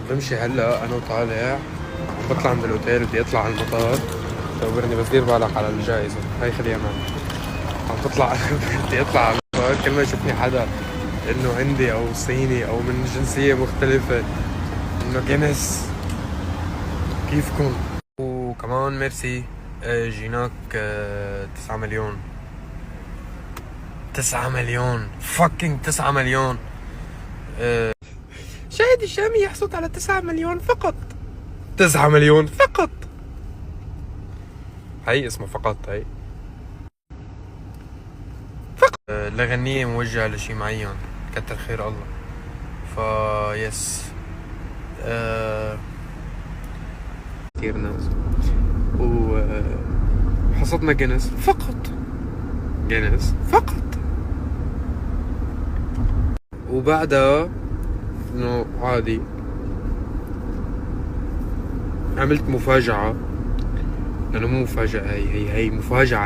بمشي هلا انا وطالع، عم بطلع من الاوتيل، بدي اطلع على المطار. خبرني بس دير بالك على الجائزة، هاي خليها معي. عم بطلع بدي اطلع على المطار، كل ما يشوفني حدا انه هندي او صيني او من جنسية مختلفة انه جنس كيفكم. وكمان ميرسي. جيناك 9 مليون. 9 مليون فاكينج 9 مليون. شاهد الشامي يحصل على 9 مليون فقط. 9 مليون فقط. هي اسمه فقط. هي فقط. الأغنية موجهة لشي معين، كتر خير الله. يس. كثير ناس. وحصدنا جنس فقط. جنس فقط. وبعدها انه عادي عملت مفاجأة، لأنه مو مفاجأة، هي مفاجأة.